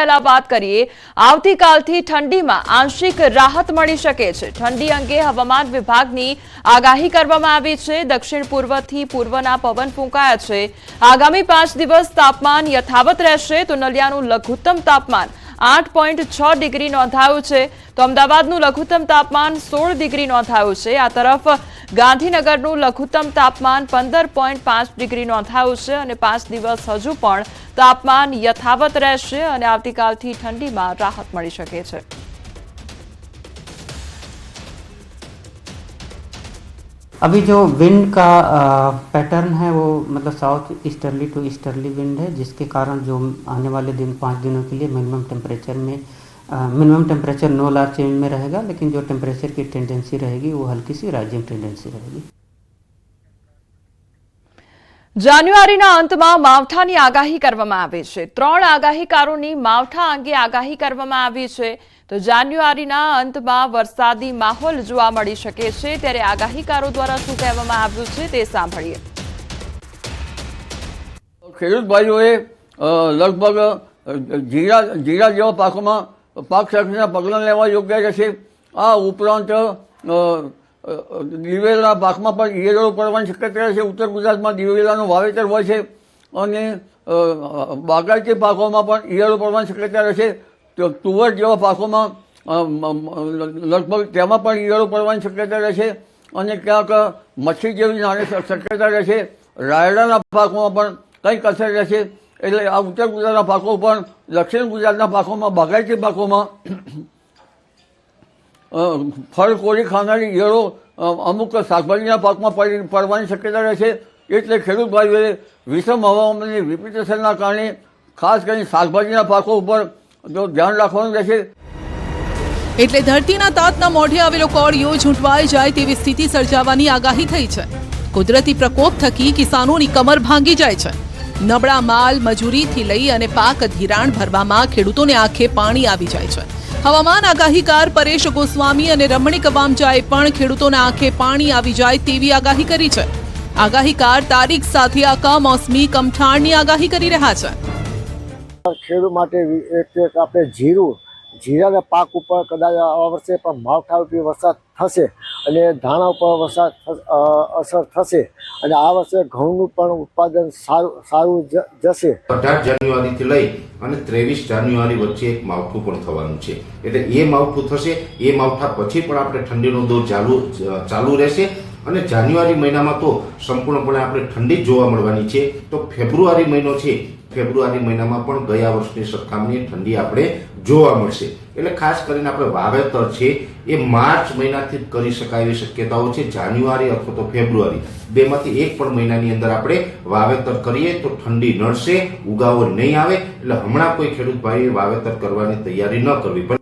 પહેલા વાત કરીએ, આવતીકાલથી ઠંડીમાં આંશિક રાહત મળી શકે છે। ઠંડી અંગે હવામાન વિભાગની આગાહી કરવામાં આવી છે। દક્ષિણ પૂર્વથી પૂર્વના પવન ફૂંકાયા છે। આગામી 5 દિવસ તાપમાન યથાવત રહેશે તો નલિયાનું લઘુત્તમ તાપમાન 8.6 ડિગ્રી નોંધાયું છે તો અમદાવાદનું લઘુત્તમ તાપમાન 16 ડિગ્રી નોંધાયું છે। આ તરફ ગાંધીનગરનું લઘુત્તમ તાપમાન 15.5 ડિગ્રી નોંધાયું છે અને 5 દિવસ હજુ પણ તાપમાન યથાવત રહેશે અને આવતીકાલથી ઠંડીમાં રાહત મળી શકે છે। अभी जो विंड का पैटर्न है वो मतलब south easterly to easterly wind है, जिसके कारण जो आने वाले दिन 5 दिनों के लिए minimum temperature no large change में रहेगा, लेकिन जो टेम्परेचर की टेंडेंसी रहेगी वो हल्की सी राइजिंग टेंडेंसी रहेगी। જાન્યુઆરીના અંતમાં માવઠાની આગાહી કરવામાં આવી છે। 3 આગાહીકારોની માવઠા અંગે આગાહી કરવામાં આવી છે તો જાન્યુઆરીના અંતમાં વરસાદી માહોલ જોવા મળી શકે છે। ત્યારે આગાહીકારો દ્વારા શું કહેવામાં આવ્યું છે તે સાંભળીએ। ખેડૂત ભાઈઓએ લગભગ જીરા જેવા પાકોમાં પાક સુરક્ષાના પગલાં લેવા યોગ્ય રહેશે। આ ઉપરાંત દિવેલાના પાકમાં પણ ઈયળો પડવાની શક્યતા રહેશે। ઉત્તર ગુજરાતમાં દિવેલાનું વાવેતર હોય છે અને બાગાયતી પાકોમાં પણ ઈયળો પડવાની શક્યતા રહેશે। તો તુવર જેવા પાકોમાં લગભગ તેમાં પણ ઈયળો પડવાની શક્યતા રહેશે અને ક્યાંક મચ્છી જેવી નાની શક્યતા રહેશે। રાયડાના પાકોમાં પણ કંઈક અસર રહેશે। એટલે આ ઉત્તર ગુજરાતના પાકો પણ દક્ષિણ ગુજરાતના પાકોમાં બાગાયતી પાકોમાં ફળ કોરી ખાનારી ઈયળો અમુક શાકભાજીના પાકમાં પડવાની શક્યતા રહેશે। એટલે ખેડૂત ભાઈઓએ વિષમ હવામાનની વિપરીત અસરના કારણે ખાસ કરીને શાકભાજીના પાકો ઉપર ધ્યાન રાખવાનું રહેશે। એટલે ધરતીના તાતના મોઢે આવેલો કોળિયો ઝૂંટવાઈ જાય તેવી સ્થિતિ સર્જાવાની આગાહી થઈ છે। કુદરતી પ્રકોપ થકી કિસાનોની કમર ભાંગી જાય છે। નબળા માલ મજૂરીથી લઈ અને પાક ધિરાણ ભરવામાં ખેડૂતોને આંખે પાણી આવી જાય છે। હવામાન આગાહીકાર પરેશ ગોસ્વામી અને રમણીક વામજાએ પણ ખેડૂતોના આંખે પાણી આવી જાય તેવી આગાહી કરી છે। આગાહીકાર તારીખ સાથે આ કમોસમી કમઠાણની આગાહી કરી રહ્યા છે। ખેડૂત માટે એક આપણે જીરાના પાક ઉપર કદાચ આ વર્ષે પણ માવઠારૂપી વરસાદ થશે અને ધાણા ઉપર વરસાદ અસર થશે અને આ વર્ષે ઘઉંનું પણ ઉત્પાદન સારું જશે। 18 જાન્યુઆરીથી લઈ અને 23 જાન્યુઆરી વચ્ચે એક માવઠું પણ થવાનું છે। એટલે એ માવઠું થશે, એ માવઠા પછી પણ આપણે ઠંડીનો દોર ચાલુ રહેશે અને જાન્યુઆરી મહિનામાં તો સંપૂર્ણપણે આપણે ઠંડી જ જોવા મળવાની છે। તો ફેબ્રુઆરી મહિનો છે, ફેબ્રુઆરી મહિનામાં પણ ગયા વર્ષની સરખામણીએ ઠંડી આપણે જોવા મળશે। એટલે ખાસ કરીને આપણે વાવેતર છે એ માર્ચ મહિનાથી જ કરી શકાય એવી શક્યતાઓ છે। જાન્યુઆરી અથવા તો ફેબ્રુઆરી બેમાંથી એક પણ મહિનાની અંદર આપણે વાવેતર કરીએ તો ઠંડી નડશે, ઉગાવો નહીં આવે। એટલે હમણાં કોઈ ખેડૂત ભાઈએ વાવેતર કરવાની તૈયારી ન કરવી પડે।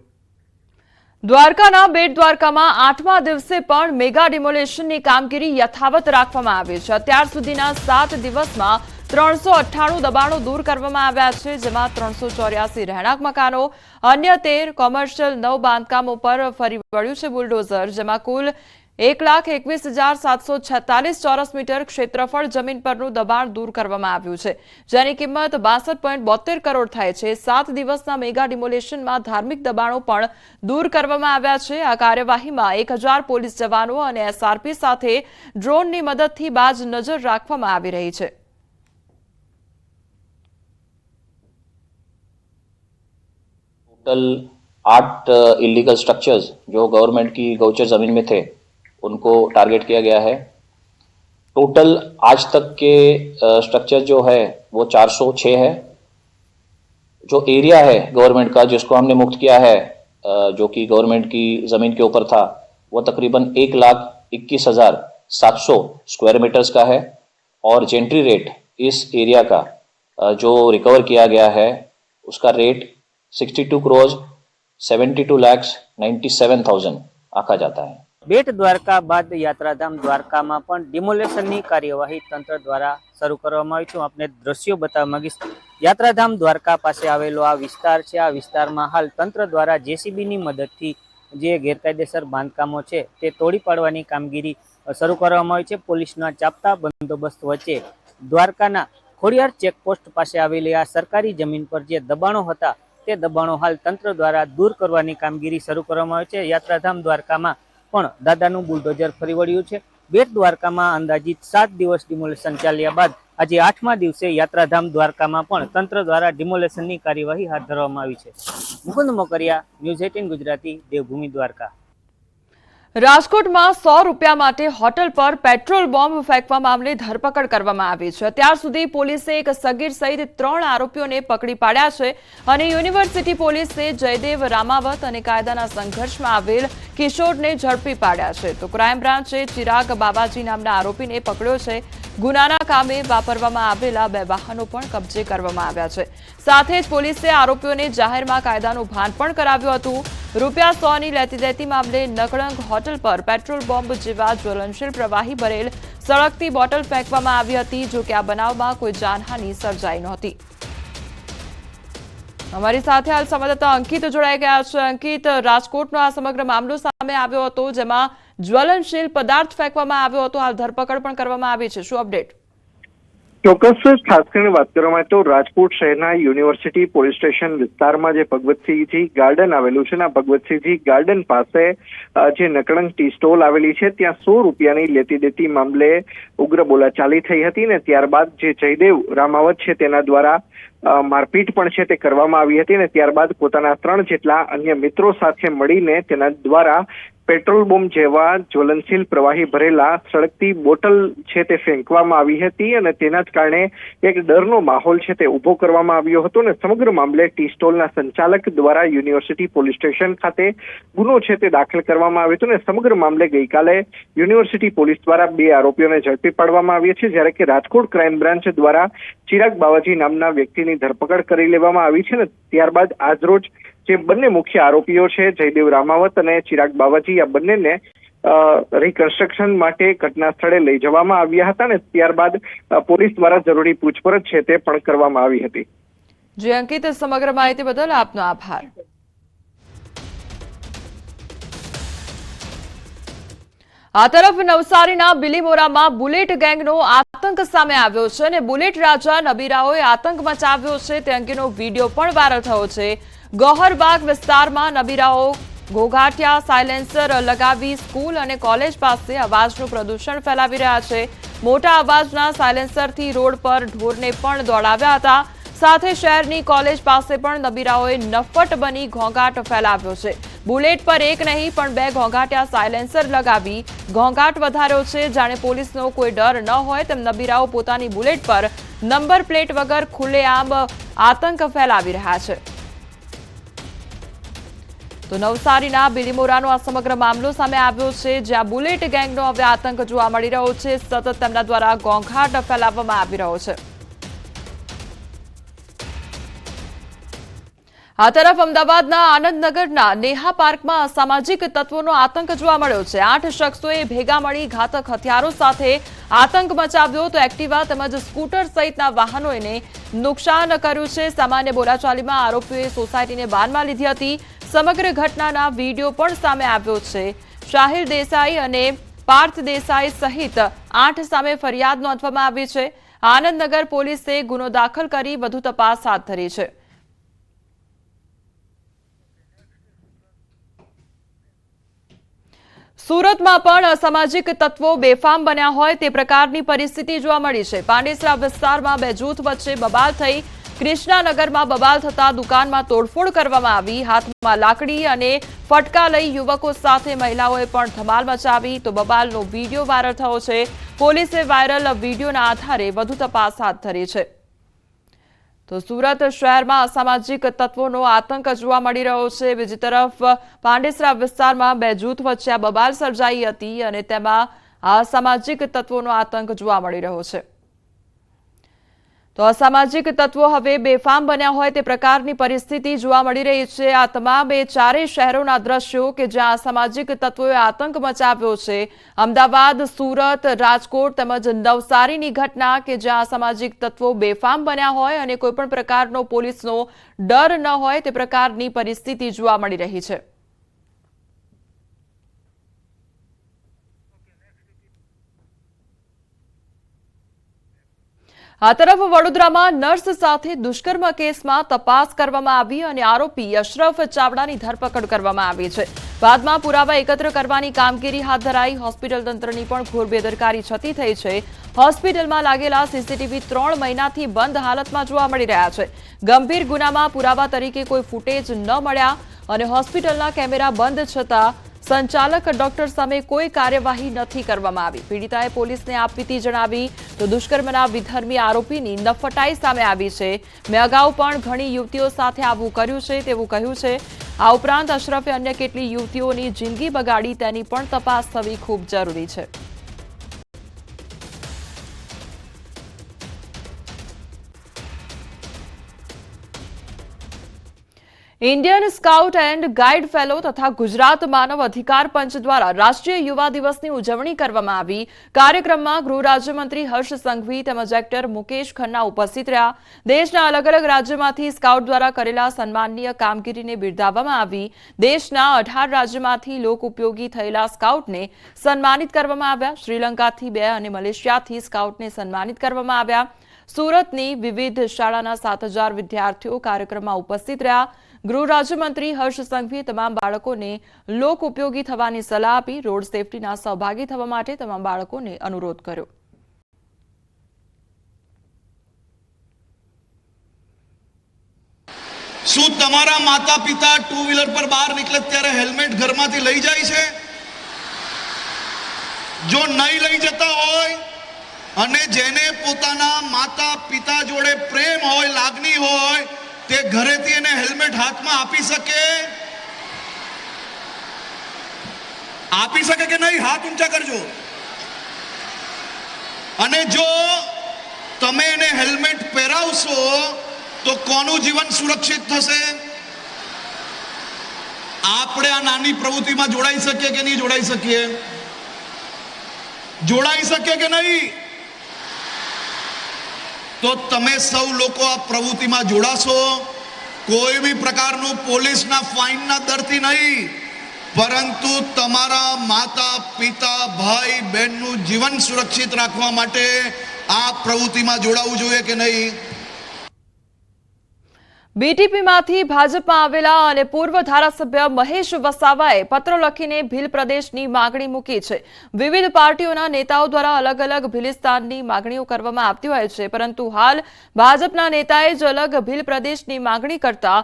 દ્વારકાના બેટ દ્વારકામાં 8મા દિવસે પણ મેગા ડિમોલેશનની કામગીરી યથાવત રાખવામાં આવી છે। અત્યાર સુધીના 7 દિવસમાં 398 દબાણો દૂર કરવામાં આવ્યા છે, જેમાં 384 રહેણાંક મકાનો, અન્ય 13 કોમર્શિયલ 9 બાંધકામો પર ફરી વળ્યું છે બુલડોઝર, જેમાં કુલ 1,21,746 ચોરસ મીટર ક્ષેત્રફળ જમીન પરનું દબાણ દૂર કરવામાં આવ્યું છે, જેની કિંમત 62.72 કરોડ થાય છે। 7 દિવસના મેગા ડિમોલેશનમાં ધાર્મિક દબાણો પણ દૂર કરવામાં આવ્યા છે। આ કાર્યવાહીમાં 1000 પોલીસ જવાનો અને એસઆરપી સાથે ડ્રોનની મદદથી બાજ નજર રાખવામાં આવી રહી છે। टोटल 8 इलीगल स्ट्रक्चर्स जो गवर्नमेंट की गौचर जमीन में थे उनको टारगेट किया गया है। टोटल आज तक के स्ट्रक्चर जो है वो 406 है। जो एरिया है गवर्नमेंट का जिसको हमने मुक्त किया है जो कि गवर्नमेंट की ज़मीन के ऊपर था वो तकरीबन 1,21,700 स्क्वायर मीटर्स का है और जेंट्री रेट इस एरिया का जो रिकवर किया गया है उसका रेट 62 करोड़ 72,97,000 आंका जाता है। બેટ દ્વારકા બાદ યાત્રાધામ દ્વારકામાં પણ ડિમોલેશનની કાર્યવાહી તંત્ર દ્વારા શરૂ કરવામાં આવી છે। હું આપને દ્રશ્યો બતાવવા માંગીશ। યાત્રાધામ દ્વારકા પાસે આવેલો આ વિસ્તાર છે। આ વિસ્તારમાં હાલ તંત્ર દ્વારા જેસીબીની મદદથી જે ગેરકાયદેસર બાંધકામો છે તે તોડી પાડવાની કામગીરી શરૂ કરવામાં આવી છે। પોલીસના ચાપતા બંદોબસ્ત વચ્ચે દ્વારકાના ખોડિયાર ચેકપોસ્ટ પાસે આવેલી આ સરકારી જમીન પર જે દબાણો હતા તે દબાણો હાલ તંત્ર દ્વારા દૂર કરવાની કામગીરી શરૂ કરવામાં આવી છે। યાત્રાધામ દ્વારકામાં પણ દાદાનું બુલડોઝર ફરી વળ્યું છે। બેટ દ્વારકામાં અંદાજિત 7 દિવસ ડિમોલેશન ચાલ્યા બાદ આજે 8મા દિવસે યાત્રાધામ દ્વારકામાં પણ તંત્ર દ્વારા ડિમોલેશનની કાર્યવાહી હાથ ધરવામાં આવી છે। મુકુંદ મોકરિયા, ન્યૂઝ 18 ગુજરાતી, દેવભૂમિ દ્વારકા। રાજકોટમાં 100 રૂપિયા માટે હોટલ પર પેટ્રોલ બોમ્બ ફેંકવા મામલે ધરપકડ કરવામાં આવી છે। અત્યાર સુધી પોલીસે એક સગીર સહિત 3 આરોપીઓને પકડી પાડ્યા છે અને યુનિવર્સિટી પોલીસે જયદેવ રામાવત અને કાયદાના સંઘર્ષમાં આવેલ કિશોરને ઝડપી પાડ્યા છે। તો ક્રાઇમ બ્રાન્ચે ચિરાગ બાબાજી નામના આરોપીને પકડ્યો છે। ગુનાના કામે વાપરવામાં આવેલા 2 વાહનો પણ કબજે કરવામાં આવ્યા છે। સાથે જ પોલીસે આરોપીઓને જાહેરમાં કાયદાનું ભાન પણ કરાવ્યું હતું। રૂપિયા 100ની લેતી દેતી મામલે નકળંગ હોટલ પર પેટ્રોલ બોમ્બ જેવા જ્વલનશીલ પ્રવાહી ભરેલ સળગતી બોટલ ફેંકવામાં આવી હતી। જો કે આ બનાવમાં કોઈ જાનહાનિ સર્જાઈ નહોતી। અમારી સાથે હાલ સંવાદદાતા અંકિત જોડાઈ ગયા છે। અંકિત, રાજકોટનો આ સમગ્ર મામલો સામે આવ્યો હતો જેમાં જ્વલનશીલ પદાર્થ ફેંકવામાં આવ્યો હતો, હાલ ધરપકડ પણ કરવામાં આવી છે, શું અપડેટ? ચોક્કસ ખાસ કરીને વાત કરવામાં તો રાજકોટ શહેરના યુનિવર્સિટી પોલીસ સ્ટેશન વિસ્તારમાં જે ભગવતસિંહજી ગાર્ડન આવેલું છે, ભગવતસિંહજી ગાર્ડન પાસે જે નકળંગ ટી સ્ટોલ આવેલી છે ત્યાં 100 રૂપિયાની લેતી દેતી મામલે ઉગ્ર બોલાચાલી થઈ હતી ને ત્યારબાદ જે જયદેવ રામાવત છે તેના દ્વારા મારપીટ પણ છે તે કરવામાં આવી હતી ને ત્યારબાદ પોતાના 3 જેટલા અન્ય મિત્રો સાથે મળીને તેના દ્વારા પેટ્રોલ બોમ્બ જેવા જ્વલનશીલ પ્રવાહી ભરેલા સળગતી બોટલ છે તે ફેંકવામાં આવી હતી અને તેના જ કારણે એક ડરનો માહોલ છે તે ઊભો કરવામાં આવ્યો હતો ને સમગ્ર મામલે ટી સ્ટોલના સંચાલક દ્વારા યુનિવર્સિટી પોલીસ સ્ટેશન ખાતે ગુનો છે તે દાખલ કરવામાં આવ્યો હતો ને સમગ્ર મામલે ગઈકાલે યુનિવર્સિટી પોલીસ દ્વારા 2 આરોપીઓને ઝડપી પાડવામાં આવ્યા છે, જ્યારે કે રાજકોટ ક્રાઇમ બ્રાન્ચ દ્વારા ચિરાગ બાવાજી નામના વ્યક્તિની ધરપકડ કરી લેવામાં આવી છે ને ત્યારબાદ આજરોજ જે બંને મુખ્ય આરોપીઓ છે જયદેવ રામાવત અને ચિરાગ બાવાજી આ બંનેને રિકન્સ્ટ્રક્શન માટે ઘટના સ્થળે લઈ જવામાં આવ્યા હતા ને ત્યારબાદ પોલીસ દ્વારા જરૂરી પૂછપરછ છે તે પણ કરવામાં આવી હતી। જી અંકિત, સમગ્ર માહિતી બદલ આપનો આભાર। આ તરફ નવસારીના બિલીમોરામાં બુલેટ ગેંગનો આતંક સામે આવ્યો છે અને બુલેટ રાજા નબીરાઓએ આતંક મચાવ્યો છે તે અંગેનો વિડીયો પણ વાયરલ થયો છે। ગોહરબાગ વિસ્તારમાં નબીરાઓ ઘોઘાટિયા સાયલેન્સર લગાવી સ્કૂલ અને કોલેજ પાસે અવાજનું પ્રદૂષણ ફેલાવી રહ્યા છે। મોટા અવાજના સાયલેન્સરથી રોડ પર ઢોરને પણ દોડાવ્યા હતા। સાથે શહેરની કોલેજ પાસે પણ નબીરાઓએ નફ્ફટ બની ઘોંઘાટ ફેલાવ્યો છે। બુલેટ પર એક નહીં પણ 2 ઘોંઘાટિયા સાયલેન્સર લગાવી ઘોંઘાટ વધાર્યો છે। જાણે પોલીસનો કોઈ ડર ન હોય તેમ નબીરાઓ પોતાની બુલેટ પર નંબર પ્લેટ વગર ખુલ્લેઆમ આતંક ફેલાવી રહ્યા છે। તો નવસારીના બિલીમોરાનો આ સમગ્ર મામલો સામે આવ્યો છે જ્યાં બુલેટ ગેંગનો હવે આતંક જોવા મળી રહ્યો છે। સતત તેમના દ્વારા ઘોંઘાટ ફેલાવવામાં આવી રહ્યો છે। આ તરફ અમદાવાદના આનંદનગરના નેહા પાર્કમાં અસામાજિક તત્વોનો આતંક જોવા મળ્યો છે। 8 શખ્સોએ ભેગા મળી ઘાતક હથિયારો સાથે આતંક મચાવ્યો તો એક્ટિવા તેમજ સ્કૂટર સહિતના વાહનોને નુકસાન કર્યું છે। સામાન્ય બોલાચાલીમાં આરોપીઓએ સોસાયટીને બાનમાં લીધી હતી। સમગ્ર ઘટનાના વિડીયો પણ સામે આવ્યો છે। શાહિર દેસાઈ અને પાર્થ દેસાઈ સહિત 8 સામે ફરિયાદ નોંધવામાં આવી છે। આનંદનગર પોલીસે ગુનો દાખલ કરી વધુ તપાસ હાથ ધરી છે। સુરતમાં પણ અસામાજિક તત્વો બેફામ બન્યા હોય તે પ્રકારની પરિસ્થિતિ જોવા મળી છે। પાંડેસરા વિસ્તારમાં 2 જૂથ વચ્ચે બબાલ થઈ। કૃષ્ણાનગરમાં બબાલ થતા દુકાનમાં તોડફોડ કરવામાં આવી। હાથમાં લાકડી અને ફટકા લઈ યુવકો સાથે મહિલાઓએ પણ ધમાલ મચાવી તો બબાલનો વિડીયો વાયરલ થયો છે। પોલીસે વાયરલ વિડીયોના આધારે વધુ તપાસ હાથ ધરી છે। તો સુરત શહેરમાં અસામાજિક તત્વોનો આતંક જોવા મળી રહ્યો છે। બીજી તરફ પાંડેસરા વિસ્તારમાં 2 જૂથ વચ્ચે આ બબાલ સર્જાઈ હતી અને તેમાં અસામાજિક તત્વોનો આતંક જોવા મળી રહ્યો છે। તો અસામાજિક તત્વો હવે બેફામ બન્યા હોય તે પ્રકારની પરિસ્થિતિ જોવા મળી રહી છે। આ તમામ 4 શહેરોના દ્રશ્યો કે જ્યાં અસામાજિક તત્વોએ આતંક મચાવ્યો છે। અમદાવાદ, સુરત, રાજકોટ તેમજ નવસારીની ઘટના કે જ્યાં અસામાજિક તત્વો બેફામ બન્યા હોય અને કોઈપણ પ્રકારનો પોલીસનો ડર ન હોય તે પ્રકારની પરિસ્થિતિ જોવા મળી રહી છે। આ તરફ વડોદરામાં નર્સ સાથે દુષ્કર્મ કેસમાં તપાસ કરવામાં આવી અને આરોપી અશરફ ચાવડાની ધરપકડ કરવામાં આવી છે. બાદમાં પુરાવા એકત્ર કરવાની કામગીરી હાથ ધરાઈ. હોસ્પિટલ તંત્રની પણ ઘોર બેદરકારી છતી થઈ છે. હોસ્પિટલમાં લાગેલા સીસીટીવી 3 મહિનાથી બંધ હાલતમાં જોવા મળી રહ્યા છે. ગંભીર ગુનામાં પુરાવા તરીકે કોઈ ફૂટેજ ન મળ્યા અને હોસ્પિટલના કેમેરા બંધ છતાં સંચાલક ડોક્ટર સામે કોઈ કાર્યવાહી નથી કરવામાં આવી. પીડિતાએ પોલીસને આપવીતી જણાવી તો દુષ્કર્મના વિધર્મી આરોપીની નફટાઈ સામે આવી છે. મેં અગાઉ પણ ઘણી યુવતીઓ સાથે આવું કર્યું છે તેવું કહ્યું છે. આ ઉપરાંત અશરફે અન્ય કેટલી યુવતીઓની જિંદગી બગાડી તેની પણ તપાસ થવી ખૂબ જરૂરી છે. Indian scout and guide fellow તથા ગુજરાત માનવ અધિકાર પંચ દ્વારા રાષ્ટ્રીય યુવા દિવસની ઉજવણી કરવામાં આવી. કાર્યક્રમમાં ગૃહ રાજ્યમંત્રી હર્ષ સંઘવી તેમજ એક્ટર મુકેશ ખન્ના ઉપસ્થિત રહ્યા. દેશના અલગ અલગ રાજ્યોમાંથી સ્કાઉટ દ્વારા કરેલા સન્માનનીય કામગીરીને બિરદાવવામાં આવી. દેશના 18 રાજ્યોમાંથી લોક ઉપયોગી થયેલા સ્કાઉટને સન્માનિત કરવામાં આવ્યા. શ્રીલંકાથી 2 અને મલેશિયાથી સ્કાઉટને સન્માનિત કરવામાં આવ્યા. સુરતની વિવિધ શાળાના 7000 વિદ્યાર્થીઓ કાર્યક્રમમાં ઉપસ્થિત રહ્યા. ગૃહ રાજ્યમંત્રી હર્ષ સંઘવીએ તમામ બાળકોને લોક ઉપયોગી થવાની સલાહ આપી. રોડ સેફટીના સહભાગી થવા માટે તમામ બાળકોને અનુરોધ કર્યો. શું તમારા માતા પિતા 2 વ્હીલર પર બહાર નીકળે ત્યારે હેલ્મેટ ઘરમાંથી લઈ જાય છે? જો નહીં લઈ જતા હોય અને જેને પોતાના માતા પિતા જોડે પ્રેમ હોય, લાગણી હોય, તે ઘરેથી એને હેલ્મેટ હાથમાં આપી શકે કે નહીં? હાથ ઊંચા કરજો. અને જો તમે એને હેલ્મેટ પહેરાવશો તો કોનું જીવન સુરક્ષિત થશે? આપણે આ નાની પ્રવૃત્તિમાં જોડાઈ શકીએ કે નહીં જોડાઈ શકીએ? જોડાઈ શકીએ કે નહીં? તો તમે સૌ લોકો આ પ્રવૃત્તિમાં જોડાશો. કોઈ બી પ્રકારનું પોલીસના ફાઇનના દરથી નહીં, પરંતુ તમારા માતા પિતા ભાઈ બહેનનું જીવન સુરક્ષિત રાખવા માટે આ પ્રવૃત્તિમાં જોડાવું જોઈએ કે નહીં? બીટીપીમાંથી ભાજપમાં આવેલા અને પૂર્વ ધારાસભ્ય મહેશ વસાવાએ પત્ર લખીને ભીલ પ્રદેશની માગણી મૂકી છે. વિવિધ પાર્ટીઓના નેતાઓ દ્વારા અલગ અલગ ભીલિસ્તાનની માગણીઓ કરવામાં આવતી હોય છે, પરંતુ હાલ ભાજપના નેતાએ જ અલગ ભીલ પ્રદેશની માગણી કરતા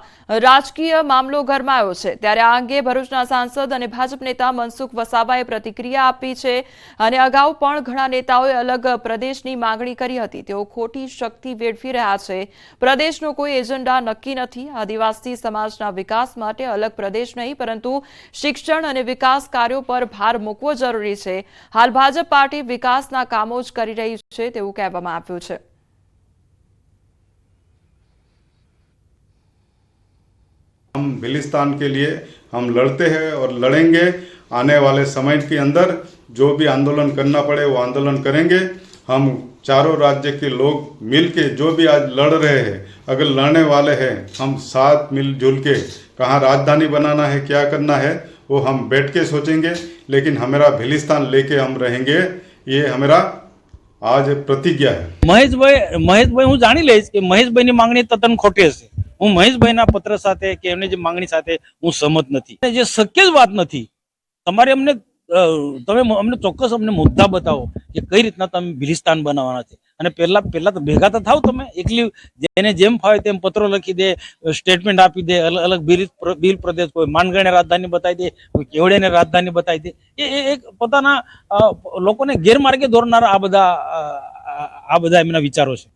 રાજકીય મામલો ગરમાયો છે. ત્યારે આ અંગે ભરૂચના સાંસદ અને ભાજપ નેતા મનસુખ વસાવાએ પ્રતિક્રિયા આપી છે અને અગાઉ પણ ઘણા નેતાઓએ અલગ પ્રદેશની માગણી કરી હતી. તેઓ ખોટી શક્તિ વેડફી રહ્યા છે. પ્રદેશનો કોઈ એજન્ડા નક્કી નથી. આદિવાસી સમાજના વિકાસ માટે અલગ પ્રદેશ નહીં, પરંતુ શિક્ષણ અને વિકાસ કાર્યો પર ભાર મૂકવો જરૂરી છે. હાલ ભાજપ પાર્ટી વિકાસના કામો જ કરી રહી છે તેવું કહેવામાં આવ્યું છે. हम भिलिस्तान के लिए हम लड़ते हैं और लड़ेंगे. आने वाले समय के अंदर जो भी आंदोलन करना पड़े वो आंदोलन करेंगे. हम चारों राज्य के लोग मिलके जो भी आज लड़ रहे हैं, अगर लड़ने वाले हैं, हम साथ मिलजुल के कहाँ राजधानी बनाना है, क्या करना है, वो हम बैठ के सोचेंगे. लेकिन हमारा भिलिस्तान लेके हम रहेंगे, ये हमारा आज प्रतिज्ञा है. મહેશભાઈ હું જાણી લઈશ કે મહેશભાઈની માંગણી તદ્દન ખોટી હશે. હું મહેશભાઈના પત્ર સાથે કે એમની જે માંગણી સાથે હું સહમત નથી. જે શક્ય જ વાત નથી. તમે અમને ચોક્કસ અમને મુદ્દા બતાવો કે કઈ રીતના તમે ભીલિસ્તાન બનાવવાના છે. અને પહેલા તો ભેગા તો થાવ. તમે એકલી જેને જેમ ફાવે તેમ પત્રો લખી દે, સ્ટેટમેન્ટ આપી દે, અલગ અલગ ભીલ પ્રદેશ, કોઈ માનગઢને રાજધાની બતાવી દે, કોઈ કેવડિયાને રાજધાની બતાવી દે. એ એક પોતાના લોકોને ગેરમાર્ગે દોરનારા આ બધા એમના વિચારો છે.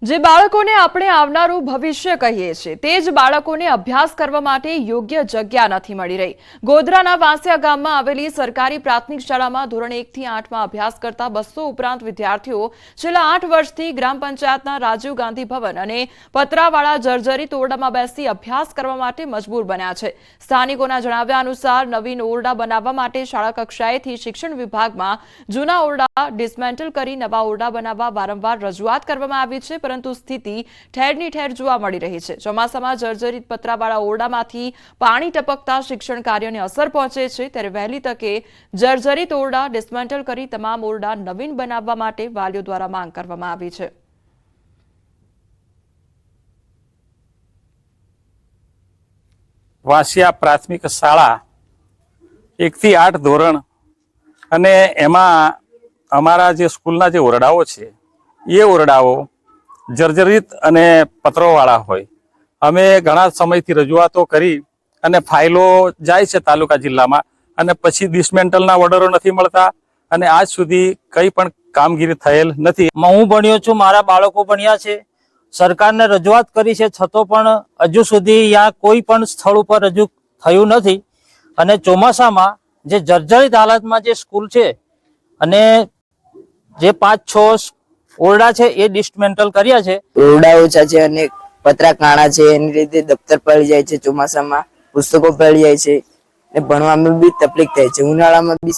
જે બાળકોને આપણે આવનારું ભવિષ્ય કહીએ છીએ તે જ બાળકોને અભ્યાસ કરવા માટે યોગ્ય જગ્યા નથી મળી રહી. ગોધરાના વાંસિયા ગામમાં આવેલી સરકારી પ્રાથમિક શાળામાં ધોરણ 1 થી 8 માં અભ્યાસ કરતા 200 ઉપરાંત વિદ્યાર્થીઓ છેલ્લા 8 વર્ષથી ગ્રામ પંચાયતના રાજીવ ગાંધી ભવન અને પતરાવાળા જર્જરિત ઓરડામાં બેસી અભ્યાસ કરવા માટે મજબૂર બન્યા છે. સ્થાનિકોના જણાવ્યા અનુસાર નવીન ઓરડા બનાવવા માટે શાળા કક્ષાએથી શિક્ષણ વિભાગમાં જૂના ઓરડા ડિસમેન્ટલ કરી નવા ઓરડા બનાવવા વારંવાર રજૂઆત કરવામાં આવી છે, પરંતુ સ્થિતિ ઠેરની ઠેર જોવા મળી રહી છે. ચોમાસામાં જર્જરિત પતરાવાળા ઓરડામાંથી પાણી ટપકતા શિક્ષણ કાર્યને અસર પહોંચે છે, ત્યારે વહેલી તકે જર્જરિત ઓરડા ડિસમેન્ટલ કરી તમામ ઓરડા નવીન બનાવવા માટે વાલીઓ દ્વારા માંગ કરવામાં આવી છે. વાસિયા પ્રાથમિક શાળા 1 થી 8 ધોરણ અને એમાં અમારા જે સ્કૂલના જે ઓરડાઓ છે એ ઓરડાઓ જર્જરિત અને પતરોવાળા હોય. અમે ઘણા સમયથી રજૂઆતો કરી અને ફાઇલો જાય છે તાલુકા જિલ્લામાં અને પછી ડિસમેન્ટલના ઓર્ડરો નથી મળતા અને આજ સુધી કંઈ પણ કામગીરી થયેલ નથી. હું ભણ્યો છું, મારા બાળકો ભણ્યા છે, સરકારને રજૂઆત કરી છે, છતાં પણ હજુ સુધી અહીંયા કોઈ પણ સ્થળ ઉપર રજૂ થયું નથી. અને ચોમાસામાં જે જર્જરિત હાલતમાં જે સ્કૂલ છે અને જે 5-6 ઓરડા છે એ ડિસમેન્ટલ કર્યા છે. ઓરડા ઓછા છે અને પતરા કાણા છે, એની રીતે દફતર પડી જાય છે, ચોમાસામાં પુસ્તકો પડી જાય છે ને ભણવામાં બી તકલીફ થાય છે. ઉનાળામાં બી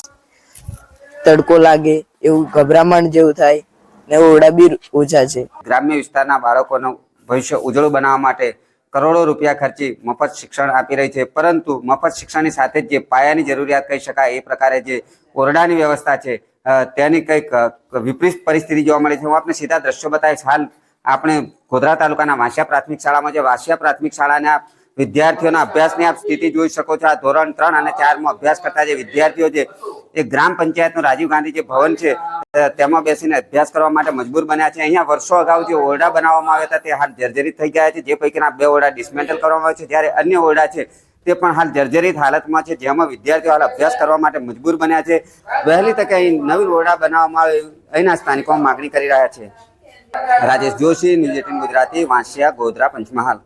તડકો લાગે એવું ગભરામણ જેવું થાય ને ઓરડા બી ઓછા છે. ગ્રામ્ય વિસ્તારના બાળકોનું ભવિષ્ય ઉજળું બનાવવા માટે કરોડો રૂપિયા ખર્ચી મફત શિક્ષણ આપી રહી છે, પરંતુ મફત શિક્ષણની સાથે જ જે પાયાની જરૂરિયાત કહી શકાય એ પ્રકારે જે ઓરડાની વ્યવસ્થા છે તેની કંઈક વિપરીત પરિસ્થિતિ જોવા મળે છે. હું આપને સીધા દ્રશ્યો બતાવીશ. હાલ આપણે ગોધરા તાલુકાના વાસિયા પ્રાથમિક શાળામાં જે વાસિયા પ્રાથમિક શાળાના વિદ્યાર્થીઓના અભ્યાસની આપ સ્થિતિ જોઈ શકો છો. આ ધોરણ 3 અને 4માં અભ્યાસ કરતા જે વિદ્યાર્થીઓ છે એ ગ્રામ પંચાયતનું રાજીવ ગાંધી જે ભવન છે તેમાં બેસીને અભ્યાસ કરવા માટે મજબૂર બન્યા છે. અહીંયા વર્ષો અગાઉ જે ઓરડા બનાવવામાં આવ્યા હતા તે હાલ જર્જરિત થઈ ગયા છે, જે પૈકીના 2 ઓરડા ડિસમેન્ટલ કરવામાં આવ્યા છે, જ્યારે અન્ય ઓરડા છે તે પણ હાલ જર્જરિત હાલતમાં છે, જેમાં વિદ્યાર્થીઓ હાલ અભ્યાસ કરવા માટે મજબૂર બન્યા છે. વહેલી તકે અહીં નવી ઓરડા બનાવવામાં આવે અહીંના સ્થાનિકો માગણી કરી રહ્યા છે. રાજેશ જોશી, ન્યૂઝ 18 ગુજરાતી, વાંસિયા, ગોધરા, પંચમહાલ.